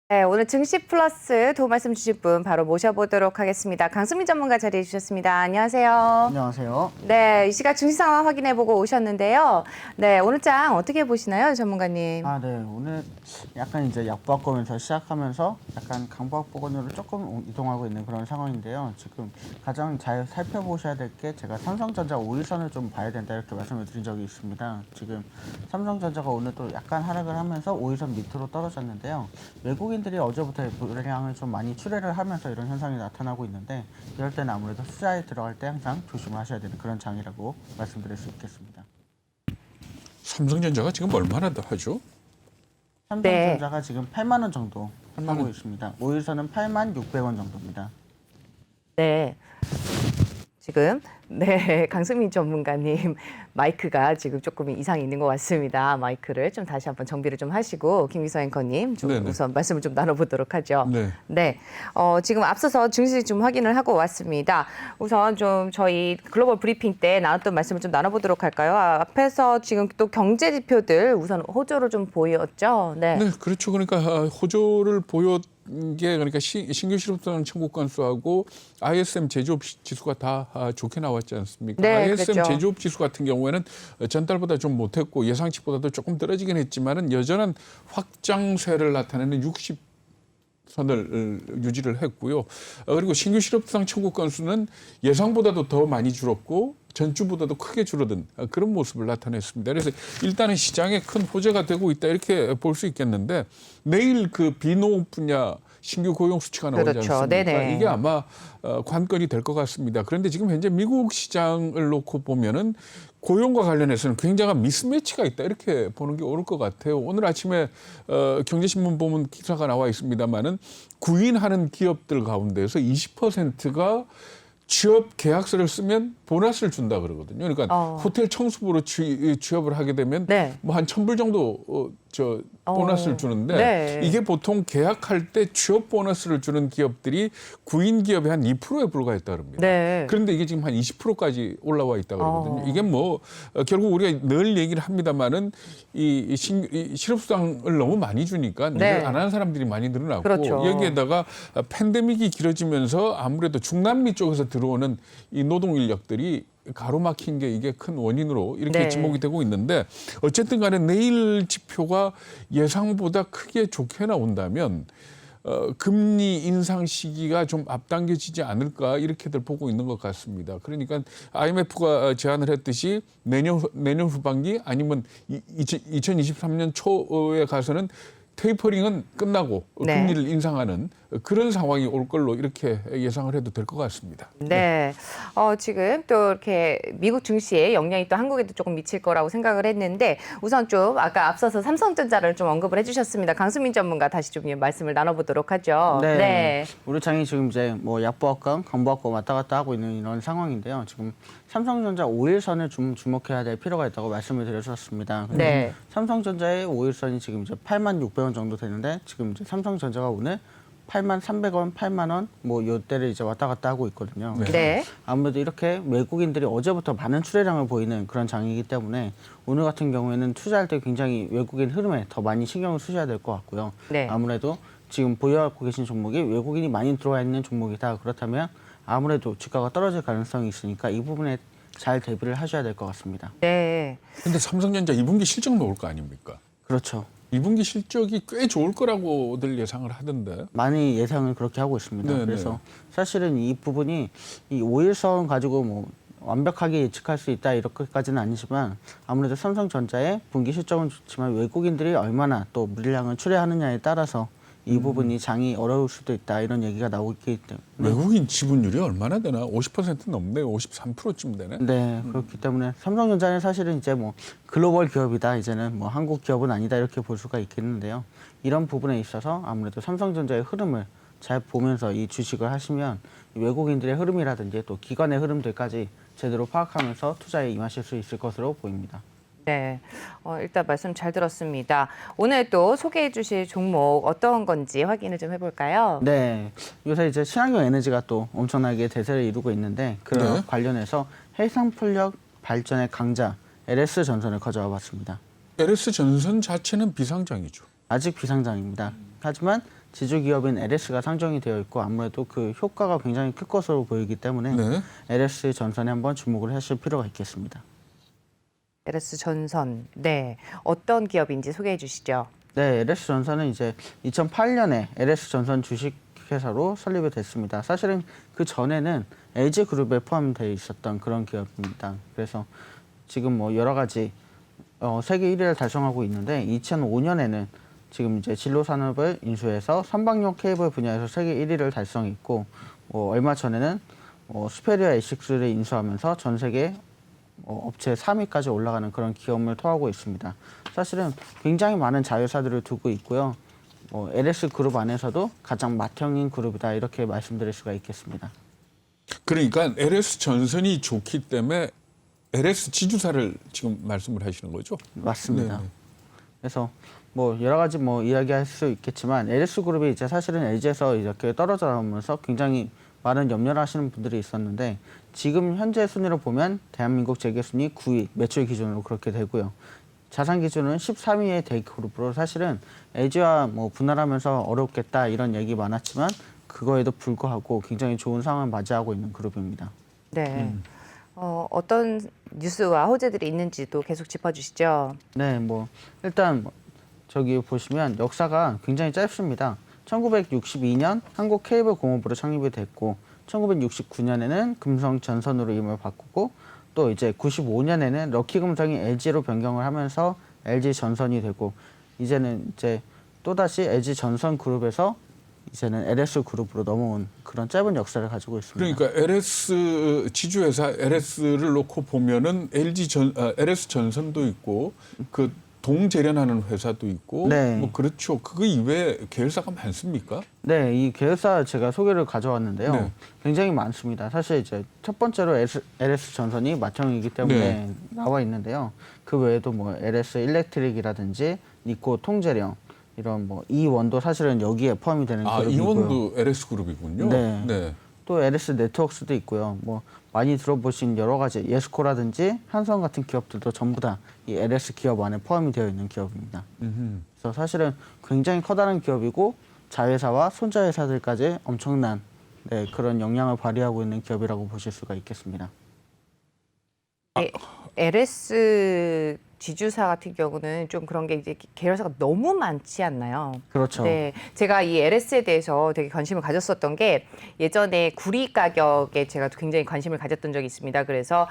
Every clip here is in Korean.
네, 오늘 증시 플러스 도움 말씀 주실 분 바로 모셔보도록 하겠습니다. 강수민 전문가 자리해 주셨습니다. 안녕하세요. 안녕하세요. 네, 이 시각 증시 상황 확인해보고 오셨는데요. 네, 오늘 장 어떻게 보시나요, 전문가님? 네. 오늘 약간 이제 약보합권에서 시작하면서 약간 강보합권으로 조금 이동하고 있는 그런 상황인데요. 지금 가장 잘 살펴보셔야 될 게 제가 삼성전자 5일선을 좀 봐야 된다 이렇게 말씀을 드린 적이 있습니다. 지금 삼성전자가 오늘 또 약간 하락을 하면서 5일선 밑으로 떨어졌는데요. 외국인들이 어제부터 물량을 좀 많이 출회를 하면서 이런 현상이 나타나고 있는데 이럴 때는 아무래도 투자에 들어갈 때 항상 조심을 하셔야 되는 그런 장이라고 말씀드릴 수 있겠습니다. 삼성전자가 지금 얼마나 더 하죠? 삼성전자가 지금 8만 원 정도 8만 하고 원. 있습니다. 5일선은 8만 600원 정도입니다. 네. 지금 강수민 전문가님 마이크가 지금 조금 이상이 있는 것 같습니다. 마이크를 좀 다시 한번 정비를 좀 하시고 김기서 앵커님 좀 네네. 우선 말씀을 좀 나눠보도록 하죠. 네. 네. 지금 앞서서 증시 좀 확인을 하고 왔습니다. 우선 좀 저희 글로벌 브리핑 때 나눴던 말씀을 좀 나눠보도록 할까요? 앞에서 지금 또 경제 지표들 우선 호조로 좀 보였죠. 네. 네, 그렇죠. 그러니까 호조를 보였 게 그러니까 신규 실업수당 청구 건수하고 ISM 제조업 지수가 다 좋게 나왔지 않습니까? 네, ISM 그랬죠. 제조업 지수 같은 경우에는 전달보다 좀 못했고 예상치보다도 조금 떨어지긴 했지만은 여전한 확장세를 나타내는 60선을 유지를 했고요. 그리고 신규 실업수당 청구 건수는 예상보다도 더 많이 줄었고 전주보다도 크게 줄어든 그런 모습을 나타냈습니다. 그래서 일단은 시장에 큰 호재가 되고 있다 이렇게 볼 수 있겠는데 내일 그 비농업 분야 신규 고용 수치가 나오지 그렇죠. 않습니까? 네네. 이게 아마 관건이 될 것 같습니다. 그런데 지금 현재 미국 시장을 놓고 보면은 고용과 관련해서는 굉장한 미스매치가 있다 이렇게 보는 게 옳을 것 같아요. 오늘 아침에 경제신문 보면 기사가 나와 있습니다만은 구인하는 기업들 가운데서 20%가 취업 계약서를 쓰면 보너스를 준다 그러거든요. 그러니까 호텔 청소부로 취업을 하게 되면 네. 뭐 한 1,000불 정도 보너스를 주는데 네. 이게 보통 계약할 때 취업 보너스를 주는 기업들이 구인 기업의 한 2%에 불과했다 그럽니다. 네. 그런데 이게 지금 한 20%까지 올라와 있다 그러거든요. 이게 뭐 결국 우리가 늘 얘기를 합니다만은 이 실업수당을 너무 많이 주니까 네. 일을 안 하는 사람들이 많이 늘어나고 그렇죠. 여기에다가 팬데믹이 길어지면서 아무래도 중남미 쪽에서 들어오는 이 노동 인력들이 가로막힌 게 이게 큰 원인으로 이렇게 네. 지목이 되고 있는데 어쨌든 간에 내일 지표가 예상보다 크게 좋게 나온다면 금리 인상 시기가 좀 앞당겨지지 않을까 이렇게들 보고 있는 것 같습니다. 그러니까 IMF가 제안을 했듯이 내년 후반기 아니면 2023년 초에 가서는 테이퍼링은 끝나고 네. 금리를 인상하는 그런 상황이 올 걸로 이렇게 예상을 해도 될 것 같습니다. 네. 지금 또 이렇게 미국 증시에 영향이 또 한국에도 조금 미칠 거라고 생각을 했는데 우선 좀 아까 앞서서 삼성전자를 좀 언급을 해주셨습니다. 강수민 전문가 다시 좀 말씀을 나눠보도록 하죠. 네. 우리 장이 지금 이제 뭐 약보합권, 강보합권 왔다 갔다 하고 있는 이런 상황인데요. 지금 삼성전자 5일선을 좀 주목해야 될 필요가 있다고 말씀을 드렸었습니다. 근데 네. 삼성전자의 5일선이 지금 이제 8만 600원 정도 되는데 지금 이제 삼성전자가 오늘 8만 300원, 8만 원 뭐 요때를 이제 왔다 갔다 하고 있거든요. 그래서 네. 아무래도 이렇게 외국인들이 어제부터 많은 출회량을 보이는 그런 장이기 때문에 오늘 같은 경우에는 투자할 때 굉장히 외국인 흐름에 더 많이 신경을 쓰셔야 될 것 같고요. 네. 아무래도 지금 보유하고 계신 종목이 외국인이 많이 들어와 있는 종목이다. 그렇다면 아무래도 주가가 떨어질 가능성이 있으니까 이 부분에 잘 대비를 하셔야 될 것 같습니다. 네. 근데 삼성전자 2분기 실적 나올 거 아닙니까? 그렇죠. 2분기 실적이 꽤 좋을 거라고들 예상을 하던데. 많이 예상을 그렇게 하고 있습니다. 네네. 그래서 사실은 이 부분이 이 5일선 가지고 뭐 완벽하게 예측할 수 있다 이렇게까지는 아니지만 아무래도 삼성전자의 분기 실적은 좋지만 외국인들이 얼마나 또 물량을 출회하느냐에 따라서 이 부분이 장이 어려울 수도 있다 이런 얘기가 나오고 있기 때문에 외국인 지분율이 얼마나 되나? 50% 넘네요. 53%쯤 되네. 네, 그렇기 때문에 삼성전자는 사실은 이제 뭐 글로벌 기업이다, 이제는 뭐 한국 기업은 아니다 이렇게 볼 수가 있겠는데요. 이런 부분에 있어서 아무래도 삼성전자의 흐름을 잘 보면서 이 주식을 하시면 이 외국인들의 흐름이라든지 또 기관의 흐름들까지 제대로 파악하면서 투자에 임하실 수 있을 것으로 보입니다. 네. 일단 말씀 잘 들었습니다. 오늘 또 소개해 주실 종목 어떤 건지 확인을 좀 해볼까요? 네, 요새 이제 친환경 에너지가 또 엄청나게 대세를 이루고 있는데 그런 네. 관련해서 해상풍력 발전의 강자 LS 전선을 가져와 봤습니다. LS 전선 자체는 비상장이죠. 아직 비상장입니다. 하지만 지주 기업인 LS가 상정이 되어 있고 아무래도 그 효과가 굉장히 클 것으로 보이기 때문에 네. LS 전선에 한번 주목을 하실 필요가 있겠습니다. LS 전선, 네, 어떤 기업인지 소개해 주시죠. 네, LS 전선은 이제 2008년에 LS 전선 주식회사로 설립이 됐습니다. 사실은 그 전에는 LG 그룹에 포함되어 있었던 그런 기업입니다. 그래서 지금 뭐 여러 가지 세계 1위를 달성하고 있는데 2005년에는 지금 이제 진로 산업을 인수해서 선박용 케이블 분야에서 세계 1위를 달성했고 얼마 전에는 스페리아 에식스를 인수하면서 전 세계 업체 3위까지 올라가는 그런 기업을 토하고 있습니다. 사실은 굉장히 많은 자회사들을 두고 있고요. LS 그룹 안에서도 가장 맏형인 그룹이다 이렇게 말씀드릴 수가 있겠습니다. 그러니까 LS 전선이 좋기 때문에 LS 지주사를 지금 말씀을 하시는 거죠? 맞습니다. 네. 그래서 뭐 여러 가지 뭐 이야기할 수 있겠지만 LS 그룹이 이제 사실은 LG에서 이렇게 떨어져 나오면서 굉장히 많은 염려를 하시는 분들이 있었는데 지금 현재 순위로 보면 대한민국 재계 순위 9위 매출 기준으로 그렇게 되고요. 자산 기준은 13위의 대그룹으로 사실은 LG와 뭐 분할하면서 어렵겠다 이런 얘기 많았지만 그거에도 불구하고 굉장히 좋은 상황을 맞이하고 있는 그룹입니다. 네, 어떤 뉴스와 호재들이 있는지도 계속 짚어주시죠. 네, 뭐 일단 저기 보시면 역사가 굉장히 짧습니다. 1962년 한국 케이블 공업부로 창립이 됐고 1969년에는 금성 전선으로 이름을 바꾸고 또 이제 95년에는 럭키금성이 LG로 변경을 하면서 LG 전선이 되고 이제는 이제 또다시 LG 전선 그룹에서 이제는 LS 그룹으로 넘어온 그런 짧은 역사를 가지고 있습니다. 그러니까 LS 지주회사 LS를 놓고 보면은 LS 전선도 있고 그 동재련하는 회사도 있고 네. 뭐 그렇죠. 그거 이외에 계열사가 많습니까? 네, 이 계열사 제가 소개를 가져왔는데요. 네. 굉장히 많습니다. 사실 이제 첫 번째로 LS 전선이 맏형이기 때문에 네. 나와 있는데요. 그 외에도 뭐 LS 일렉트릭이라든지 니코 통재령 이런 뭐 이원도 사실은 여기에 포함이 되는 그룹이고요. 이원도 LS 그룹이군요. 네. 또 LS 네트워크스도 있고요. 뭐 많이 들어보신 여러 가지 예스코라든지 한성 같은 기업들도 전부 다 이 LS 기업 안에 포함이 되어 있는 기업입니다. 그래서 사실은 굉장히 커다란 기업이고 자회사와 손자회사들까지 엄청난 그런 영향을 발휘하고 있는 기업이라고 보실 수가 있겠습니다. LS 지주사 같은 경우는 좀 그런 게 이제 계열사가 너무 많지 않나요? 그렇죠. 네, 제가 이 LS에 대해서 되게 관심을 가졌었던 게 예전에 구리 가격에 제가 굉장히 관심을 가졌던 적이 있습니다. 그래서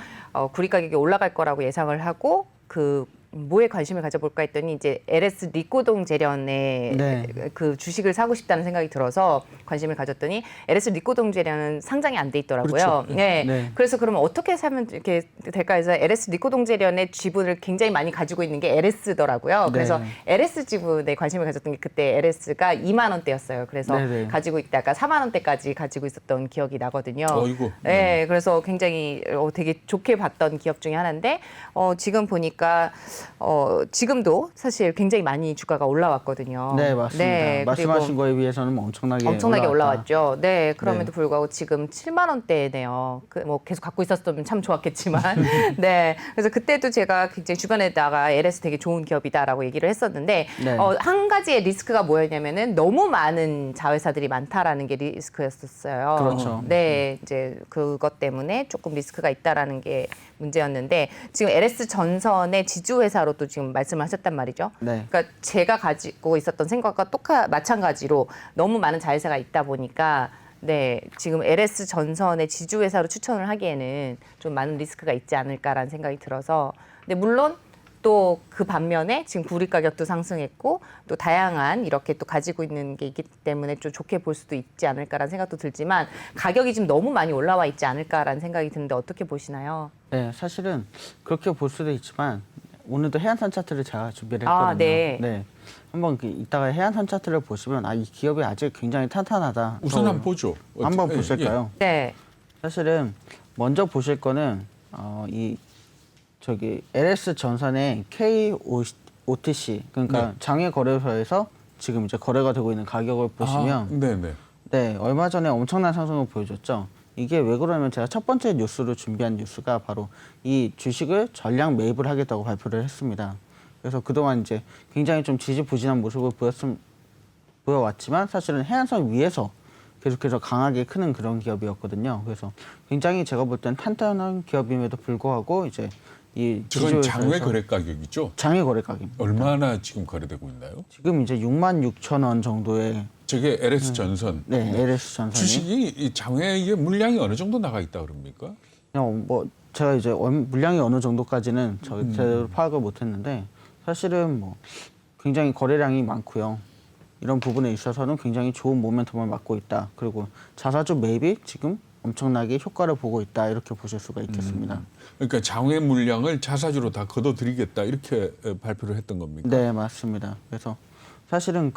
구리 가격이 올라갈 거라고 예상을 하고 그 뭐에 관심을 가져볼까 했더니 이제 LS 리코동 재련의 네. 그 주식을 사고 싶다는 생각이 들어서 관심을 가졌더니 LS 리코동 재련은 상장이 안 돼 있더라고요. 그렇죠. 네. 네. 그래서 그러면 어떻게 사면 이렇게 될까 해서 LS 리코동 재련의 지분을 굉장히 많이 가지고 있는 게 LS더라고요. 그래서 네. LS 지분에 관심을 가졌던 게 그때 LS가 2만 원대였어요. 그래서 네네. 가지고 있다가 4만 원대까지 가지고 있었던 기억이 나거든요. 어이구. 네, 그래서 굉장히 되게 좋게 봤던 기업 중에 하나인데 지금 보니까 지금도 사실 굉장히 많이 주가가 올라왔거든요. 네, 맞습니다. 네, 말씀하신 그리고 거에 비해서는 뭐 엄청나게 엄청나게 올라왔다. 올라왔죠. 네, 그럼에도 네. 불구하고 지금 7만 원대네요. 뭐 계속 갖고 있었으면 참 좋았겠지만, 네. 그래서 그때도 제가 굉장히 주변에다가 LS 되게 좋은 기업이다라고 얘기를 했었는데, 네. 한 가지의 리스크가 뭐였냐면은 너무 많은 자회사들이 많다라는 게 리스크였었어요. 그렇죠. 네, 이제 그것 때문에 조금 리스크가 있다라는 게 문제였는데 지금 LS 전선의 지주회사로 또 지금 말씀을 하셨단 말이죠. 네. 그러니까 제가 가지고 있었던 생각과 마찬가지로 너무 많은 자회사가 있다 보니까 네, 지금 LS 전선의 지주회사로 추천을 하기에는 좀 많은 리스크가 있지 않을까라는 생각이 들어서 근데 물론 또 그 반면에 지금 구리 가격도 상승했고 또 다양한 이렇게 또 가지고 있는 게 있기 때문에 좀 좋게 볼 수도 있지 않을까라는 생각도 들지만 가격이 지금 너무 많이 올라와 있지 않을까라는 생각이 드는데 어떻게 보시나요? 네, 사실은 그렇게 볼 수도 있지만 오늘도 해안선 차트를 제가 준비를 했거든요. 아, 네. 네. 한번 이따가 해안선 차트를 보시면 이 기업이 아직 굉장히 탄탄하다. 우선 한번 보죠. 한번 예, 보실까요? 네. 사실은 먼저 보실 거는 이 저기 LS 전선의 KOTC 그러니까 네. 장외 거래소에서 지금 이제 거래가 되고 있는 가격을 보시면 네네. 네, 얼마 전에 엄청난 상승을 보여줬죠. 이게 왜 그러냐면 제가 첫 번째 뉴스로 준비한 뉴스가 바로 이 주식을 전량 매입을 하겠다고 발표를 했습니다. 그래서 그동안 이제 굉장히 좀 지지부진한 모습을 보여왔지만 사실은 해안선 위에서 계속해서 강하게 크는 그런 기업이었거든요. 그래서 굉장히 제가 볼 땐 탄탄한 기업임에도 불구하고 이제 이 저건 지주회사에서 장외 거래 가격이죠? 장외 거래 가격입니다. 얼마나 지금 거래되고 있나요? 지금 이제 66,000원 정도의 저게 LS 전선. 네, LS 전선이 주식이 이 장외에 물량이 어느 정도 나가 있다 그럽니까? 그냥 뭐 제가 이제 물량이 어느 정도까지는 제대로 파악을 못했는데 사실은 뭐 굉장히 거래량이 많고요. 이런 부분에 있어서는 굉장히 좋은 모멘텀을 맞고 있다. 그리고 자사주 매입이 지금 엄청나게 효과를 보고 있다. 이렇게 보실 수가 있겠습니다. 그러니까 장외 물량을 자사주로 다 걷어들이겠다 이렇게 발표를 했던 겁니까? 네, 맞습니다. 그래서 사실은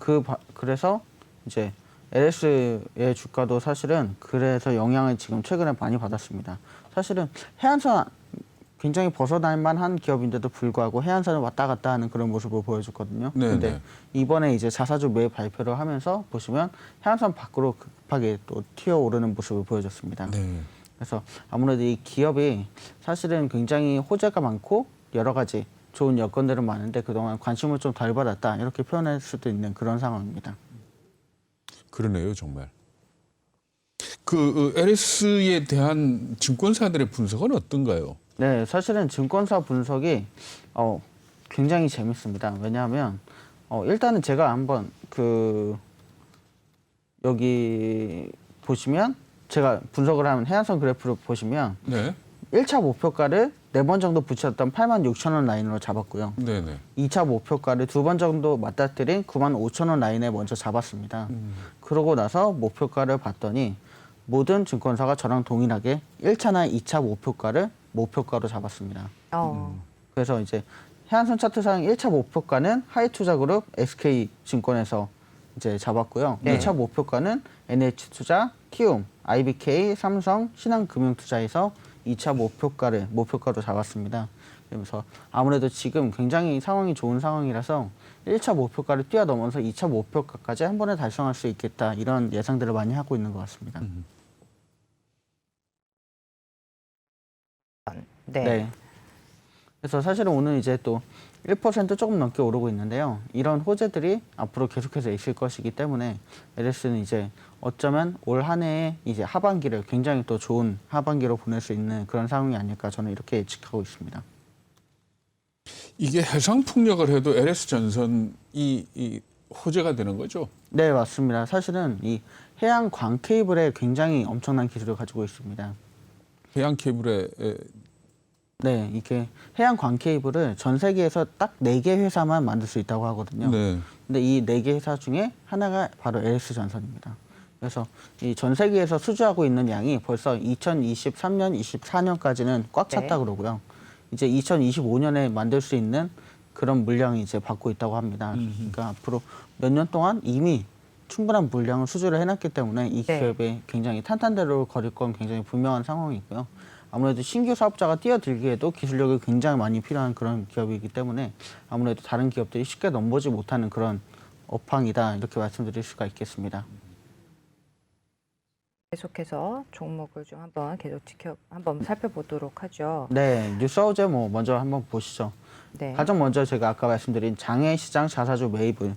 그래서 이제 LS의 주가도 사실은 그래서 영향을 지금 최근에 많이 받았습니다. 사실은 해안선 굉장히 벗어날 만한 기업인데도 불구하고 해안선을 왔다 갔다 하는 그런 모습을 보여줬거든요. 네, 근데 네. 이번에 이제 자사주 매입 발표를 하면서 보시면 해안선 밖으로 급하게 또 튀어오르는 모습을 보여줬습니다. 네. 그래서 아무래도 이 기업이 사실은 굉장히 호재가 많고 여러 가지 좋은 여건들은 많은데 그동안 관심을 좀 덜 받았다 이렇게 표현할 수도 있는 그런 상황입니다. 그러네요, 정말. 그 LS에 대한 증권사들의 분석은 어떤가요? 네, 사실은 증권사 분석이 굉장히 재밌습니다. 왜냐하면 일단은 제가 한번 여기 보시면 제가 분석을 하면 해안선 그래프를 보시면 네. 1차 목표가를 4번 정도 붙였던 86,000원 라인으로 잡았고요. 네네. 2차 목표가를 2번 정도 맞닥뜨린 95,000원 라인에 먼저 잡았습니다. 그러고 나서 목표가를 봤더니 모든 증권사가 저랑 동일하게 1차나 2차 목표가로 잡았습니다. 그래서 이제 해안선 차트상 1차 목표가는 하이투자그룹 SK증권에서 이제 잡았고요. 네. 2차 목표가는 NH투자, 키움, IBK, 삼성, 신한금융투자에서 2차 목표가로 잡았습니다. 그래서 아무래도 지금 굉장히 상황이 좋은 상황이라서 1차 목표가를 뛰어넘어서 2차 목표가까지 한 번에 달성할 수 있겠다 이런 예상들을 많이 하고 있는 것 같습니다. 네. 네. 그래서 사실은 오늘 이제 또 1% 조금 넘게 오르고 있는데요. 이런 호재들이 앞으로 계속해서 있을 것이기 때문에 LS는 이제 어쩌면 올 한 해에 이제 하반기를 굉장히 또 좋은 하반기로 보낼 수 있는 그런 상황이 아닐까 저는 이렇게 예측하고 있습니다. 이게 해상풍력을 해도 LS 전선이 이 호재가 되는 거죠? 네, 맞습니다. 사실은 이 해양 광 케이블에 굉장히 엄청난 기술을 가지고 있습니다. 해양 케이블에 네, 이게 해양 광 케이블을 전 세계에서 딱 4개 회사만 만들 수 있다고 하거든요. 네. 근데 이 4개 회사 중에 하나가 바로 LS 전선입니다. 그래서 이 전 세계에서 수주하고 있는 양이 벌써 2023년, 24년까지는 꽉 찼다 네. 그러고요. 이제 2025년에 만들 수 있는 그런 물량이 이제 받고 있다고 합니다. 그러니까 앞으로 몇 년 동안 이미 충분한 물량을 수주를 해놨기 때문에 이 네. 기업이 굉장히 탄탄대로 거릴 건 굉장히 분명한 상황이고요. 아무래도 신규 사업자가 뛰어들기에도 기술력이 굉장히 많이 필요한 그런 기업이기 때문에 아무래도 다른 기업들이 쉽게 넘보지 못하는 그런 업황이다 이렇게 말씀드릴 수가 있겠습니다. 계속해서 종목을 좀 한번 살펴보도록 하죠. 네, 뉴스하우제 먼저 한번 보시죠. 네. 가장 먼저 제가 아까 말씀드린 장외시장 자사주 매입을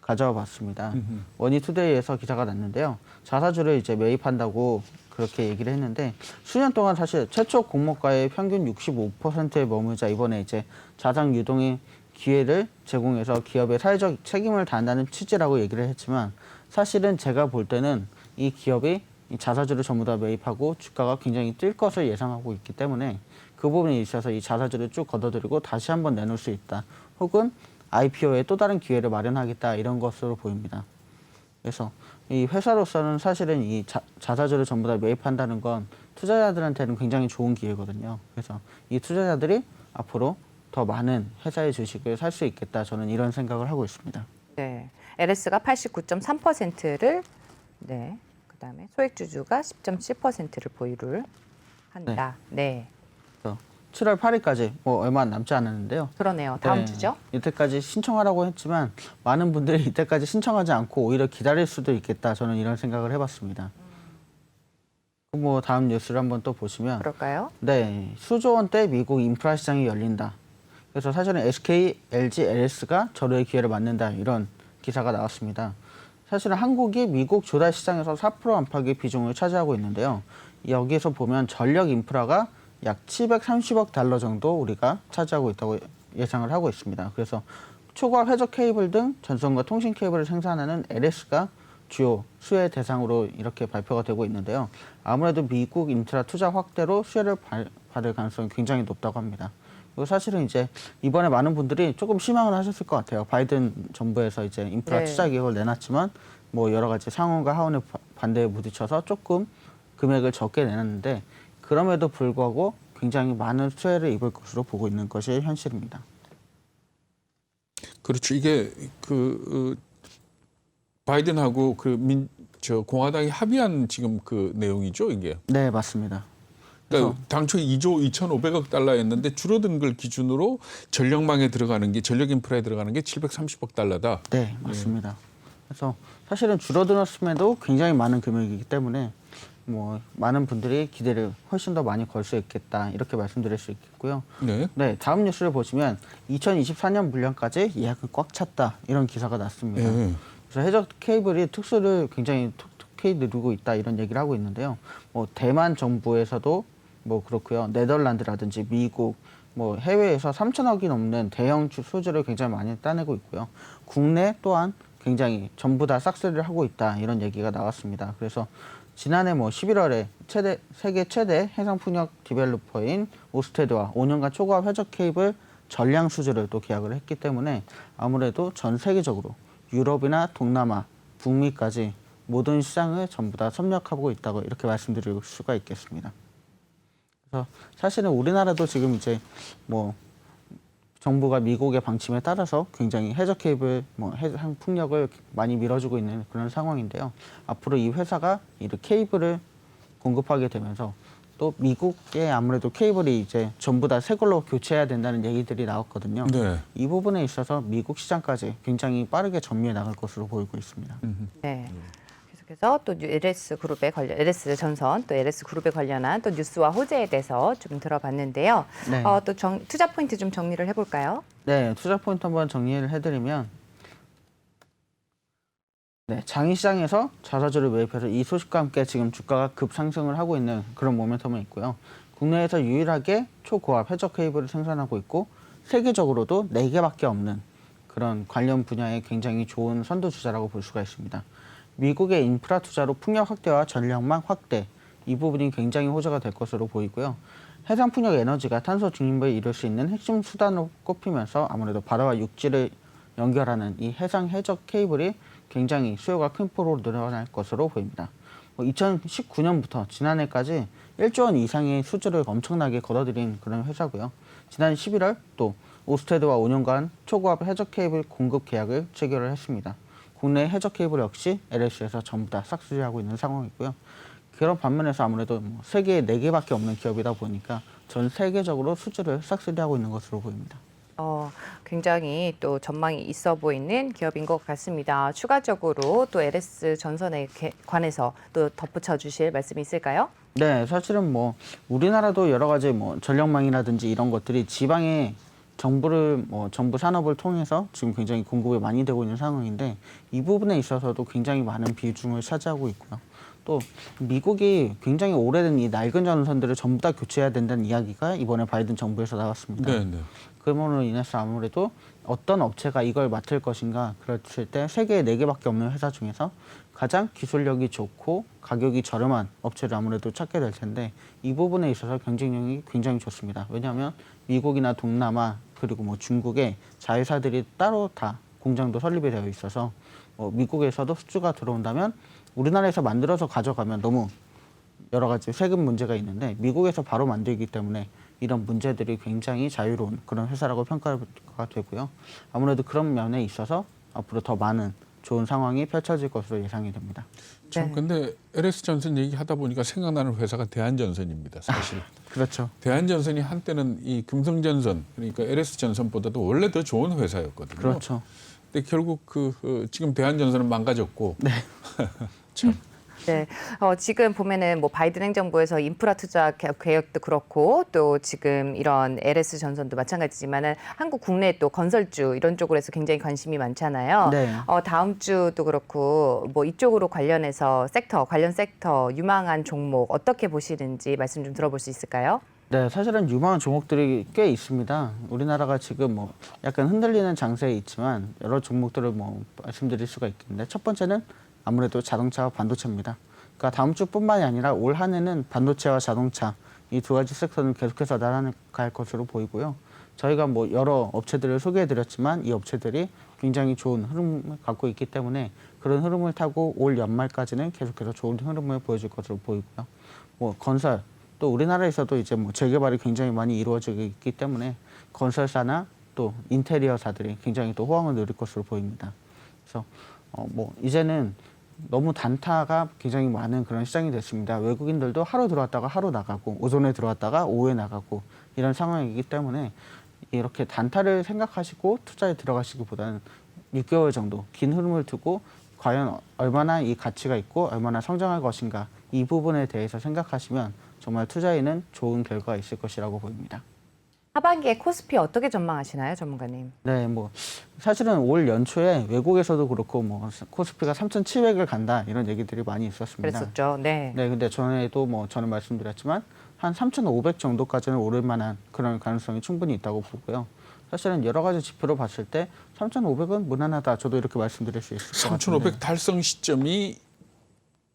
가져와 봤습니다. 원희투데이에서 기사가 났는데요. 자사주를 이제 매입한다고 그렇게 얘기를 했는데 수년 동안 사실 최초 공모가의 평균 65%에 머물자 이번에 이제 자산 유동의 기회를 제공해서 기업의 사회적 책임을 다한다는 취지라고 얘기를 했지만 사실은 제가 볼 때는 이 기업이 이 자사주를 전부 다 매입하고 주가가 굉장히 뛸 것을 예상하고 있기 때문에 그 부분에 있어서 이 자사주를 쭉 걷어들이고 다시 한번 내놓을 수 있다. 혹은 IPO에 또 다른 기회를 마련하겠다 이런 것으로 보입니다. 그래서 이 회사로서는 사실은 이 자사주를 전부 다 매입한다는 건 투자자들한테는 굉장히 좋은 기회거든요. 그래서 이 투자자들이 앞으로 더 많은 회사의 주식을 살 수 있겠다. 저는 이런 생각을 하고 있습니다. 네. LS가 89.3%를 네. 그다음에 소액주주가 10.7%를 보유를 한다. 네. 그래서 7월 8일까지 얼마 남지 않았는데요. 그러네요. 다음 네, 주죠? 이때까지 신청하라고 했지만 많은 분들이 이때까지 신청하지 않고 오히려 기다릴 수도 있겠다. 저는 이런 생각을 해봤습니다. 다음 뉴스를 한번 또 보시면 그럴까요? 네, 수조 원대 미국 인프라 시장이 열린다. 그래서 사실은 SK, LG, LS가 절호의 기회를 맞는다 이런 기사가 나왔습니다. 사실은 한국이 미국 조달 시장에서 4% 안팎의 비중을 차지하고 있는데요. 여기에서 보면 전력 인프라가 약 730억 달러 정도 우리가 차지하고 있다고 예상을 하고 있습니다. 그래서 초고압 회적 케이블 등 전송과 통신 케이블을 생산하는 LS가 주요 수혜 대상으로 이렇게 발표가 되고 있는데요. 아무래도 미국 인프라 투자 확대로 수혜를 받을 가능성이 굉장히 높다고 합니다. 그리고 사실은 이제 이번에 많은 분들이 조금 실망을 하셨을 것 같아요. 바이든 정부에서 이제 인프라 네. 투자 계획을 내놨지만 뭐 여러 가지 상원과 하원의 반대에 부딪혀서 조금 금액을 적게 내놨는데 그럼에도 불구하고 굉장히 많은 수혜를 입을 것으로 보고 있는 것이 현실입니다. 그렇죠. 이게 바이든하고 공화당이 합의한 지금 그 내용이죠, 이게. 네, 맞습니다. 그러니까 당초 2조 2,500억 달러였는데 줄어든 걸 기준으로 전력망에 들어가는 게 전력 인프라에 들어가는 게 730억 달러다. 네, 맞습니다. 그래서 사실은 줄어들었음에도 굉장히 많은 금액이기 때문에 뭐 많은 분들이 기대를 훨씬 더 많이 걸 수 있겠다 이렇게 말씀드릴 수 있겠고요. 네. 네, 다음 뉴스를 보시면 2024년 물량까지 예약은 꽉 찼다 이런 기사가 났습니다. 네. 그래서 해적 케이블이 특수를 굉장히 톡톡히 누리고 있다 이런 얘기를 하고 있는데요. 뭐 대만 정부에서도 뭐 그렇고요. 네덜란드라든지 미국, 뭐 해외에서 3천억이 넘는 대형 수주를 굉장히 많이 따내고 있고요. 국내 또한 굉장히 전부 다 싹쓸이를 하고 있다 이런 얘기가 나왔습니다. 그래서 지난해 뭐 11월에 세계 최대 해상 풍력 디벨로퍼인 오스테드와 5년간 초고압 회적 케이블 전량 수주를 또 계약을 했기 때문에 아무래도 전 세계적으로 유럽이나 동남아, 북미까지 모든 시장을 전부 다 섭렵하고 있다고 이렇게 말씀드릴 수가 있겠습니다. 그래서 사실은 우리나라도 지금 이제 뭐 정부가 미국의 방침에 따라서 굉장히 해적 케이블, 뭐 해상 풍력을 많이 밀어주고 있는 그런 상황인데요. 앞으로 이 회사가 이 케이블을 공급하게 되면서 또 미국의 아무래도 케이블이 이제 전부 다 새 걸로 교체해야 된다는 얘기들이 나왔거든요. 네. 이 부분에 있어서 미국 시장까지 굉장히 빠르게 전미해 나갈 것으로 보이고 있습니다. 네. 계속해서 또 LS 그룹에 관련, LS 전선 또 LS 그룹에 관련한 또 뉴스와 호재에 대해서 좀 들어봤는데요. 네. 또 투자 포인트 좀 정리를 해볼까요? 네, 투자 포인트 한번 정리를 해드리면 네, 장외시장에서 자사주를 매입해서 이 소식과 함께 지금 주가가 급상승을 하고 있는 그런 모멘텀이 있고요. 국내에서 유일하게 초고압 해적 케이블을 생산하고 있고 세계적으로도 4개밖에 없는 그런 관련 분야에 굉장히 좋은 선두주자라고 볼 수가 있습니다. 미국의 인프라 투자로 풍력 확대와 전력망 확대, 이 부분이 굉장히 호재가 될 것으로 보이고요. 해상 풍력 에너지가 탄소 중립을 이룰 수 있는 핵심 수단으로 꼽히면서 아무래도 바다와 육지를 연결하는 이 해상 해적 케이블이 굉장히 수요가 큰 폭으로 늘어날 것으로 보입니다. 2019년부터 지난해까지 1조 원 이상의 수주를 엄청나게 걸어들인 그런 회사고요. 지난 11월 또 오스테드와 5년간 초고압 해적 케이블 공급 계약을 체결을 했습니다. 국내 해적 케이블 역시 LS에서 전부 다 싹쓸이하고 있는 상황이고요. 그런 반면에서 아무래도 세계에 4개밖에 없는 기업이다 보니까 전 세계적으로 수주를 싹쓸이하고 있는 것으로 보입니다. 굉장히 또 전망이 있어 보이는 기업인 것 같습니다. 추가적으로 또 LS 전선에 관해서 또 덧붙여 주실 말씀이 있을까요? 네, 사실은 뭐 우리나라도 여러 가지 뭐 전력망이라든지 이런 것들이 지방에 정부 산업을 통해서 지금 굉장히 공급이 많이 되고 있는 상황인데 이 부분에 있어서도 굉장히 많은 비중을 차지하고 있고요. 또 미국이 굉장히 오래된 이 낡은 전선들을 전부 다 교체해야 된다는 이야기가 이번에 바이든 정부에서 나왔습니다. 네, 네. 그러므로 인해서 아무래도 어떤 업체가 이걸 맡을 것인가 그랬을 때 세계에 4개밖에 없는 회사 중에서 가장 기술력이 좋고 가격이 저렴한 업체를 아무래도 찾게 될 텐데 이 부분에 있어서 경쟁력이 굉장히 좋습니다. 왜냐하면 미국이나 동남아 그리고 뭐 중국에 자회사들이 따로 다 공장도 설립이 되어 있어서 미국에서도 수주가 들어온다면 우리나라에서 만들어서 가져가면 너무 여러 가지 세금 문제가 있는데 미국에서 바로 만들기 때문에 이런 문제들이 굉장히 자유로운 그런 회사라고 평가가 되고요. 아무래도 그런 면에 있어서 앞으로 더 많은 좋은 상황이 펼쳐질 것으로 예상이 됩니다. 참 근데 LS전선 얘기하다 보니까 생각나는 회사가 대한전선입니다. 사실. 그렇죠. 대한전선이 한때는 이 금성전선 그러니까 LS전선보다도 원래 더 좋은 회사였거든요. 그렇죠. 근데 결국 지금 대한전선은 망가졌고 네. 참 네, 지금 보면은 뭐 바이든 행정부에서 인프라 투자 계획도 그렇고 또 지금 이런 LS 전선도 마찬가지지만은 한국 국내 또 건설주 이런 쪽으로 해서 굉장히 관심이 많잖아요. 네. 다음 주도 그렇고 뭐 이쪽으로 관련해서 관련 섹터 유망한 종목 어떻게 보시는지 말씀 좀 들어볼 수 있을까요? 네, 사실은 유망한 종목들이 꽤 있습니다. 우리나라가 지금 뭐 약간 흔들리는 장세에 있지만 여러 종목들을 뭐 말씀드릴 수가 있겠는데 첫 번째는 아무래도 자동차와 반도체입니다. 그러니까 다음 주뿐만이 아니라 올 한 해는 반도체와 자동차 이 두 가지 섹터는 계속해서 날아갈 것으로 보이고요. 저희가 뭐 여러 업체들을 소개해드렸지만 이 업체들이 굉장히 좋은 흐름을 갖고 있기 때문에 그런 흐름을 타고 올 연말까지는 계속해서 좋은 흐름을 보여줄 것으로 보이고요. 뭐 건설 또 우리나라에서도 이제 뭐 재개발이 굉장히 많이 이루어지고 있기 때문에 건설사나 또 인테리어사들이 굉장히 또 호황을 누릴 것으로 보입니다. 그래서 뭐 이제는 너무 단타가 굉장히 많은 그런 시장이 됐습니다. 외국인들도 하루 들어왔다가 하루 나가고 오전에 들어왔다가 오후에 나가고 이런 상황이기 때문에 이렇게 단타를 생각하시고 투자에 들어가시기보다는 6개월 정도 긴 흐름을 두고 과연 얼마나 이 가치가 있고 얼마나 성장할 것인가 이 부분에 대해서 생각하시면 정말 투자에는 좋은 결과가 있을 것이라고 보입니다. 하반기에 코스피 어떻게 전망하시나요, 전문가님? 네, 뭐 사실은 올 연초에 외국에서도 그렇고 뭐 코스피가 3,700을 간다 이런 얘기들이 많이 있었습니다. 그랬었죠. 네. 네, 근데 전에도 뭐 저는 말씀드렸지만 한 3,500 정도까지는 오를 만한 그런 가능성이 충분히 있다고 보고요. 사실은 여러 가지 지표로 봤을 때 3,500은 무난하다. 저도 이렇게 말씀드릴 수 있을 것 같은데. 3,500 달성 시점이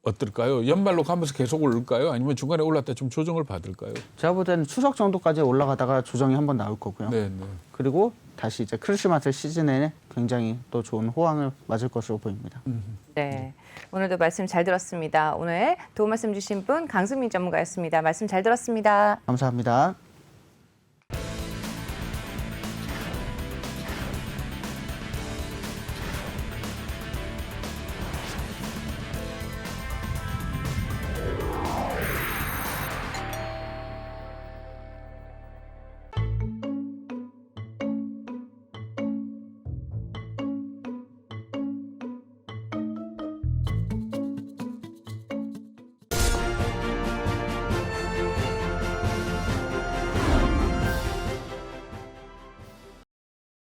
어떨까요? 연말로 가면서 계속 오를까요? 아니면 중간에 올랐다 좀 조정을 받을까요? 제가 볼 때는 추석 정도까지 올라가다가 조정이 한번 나올 거고요. 네, 네. 그리고 다시 이제 크리스마스 시즌에 굉장히 또 좋은 호황을 맞을 것으로 보입니다. 네. 오늘도 말씀 잘 들었습니다. 오늘 도움 말씀 주신 분 강승민 전문가였습니다. 말씀 잘 들었습니다. 감사합니다.